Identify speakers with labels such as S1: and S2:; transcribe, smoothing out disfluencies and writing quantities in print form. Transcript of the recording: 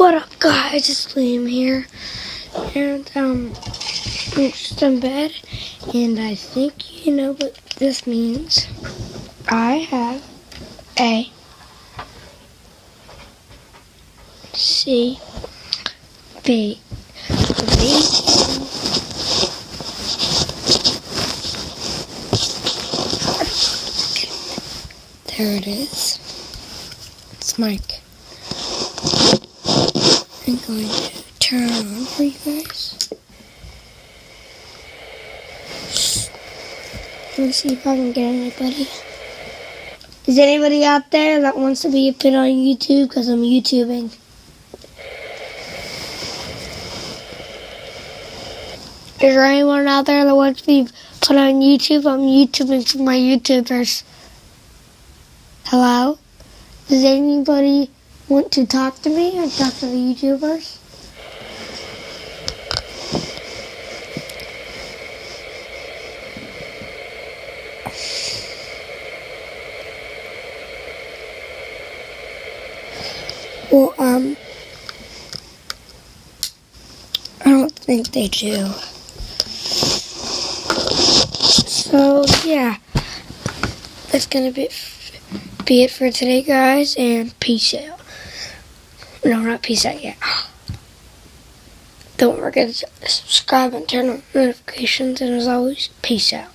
S1: What up, guys? It's Liam here, and I'm just in bed, and I think you know what this means. I have a C B There it is. It's Mike. I'm going to turn it on for you guys. Let me see if I can get anybody. Is anybody out there that wants to be put on YouTube? Because I'm YouTubing. Is there anyone out there that wants to be put on YouTube? I'm YouTubing for my YouTubers. Hello? Does anybody want to talk to me or talk to the YouTubers? Well, I don't think they do. So, yeah. That's gonna be it for today, guys, and peace out. No, not peace out yet. Don't forget to subscribe and turn on notifications, and as always, peace out.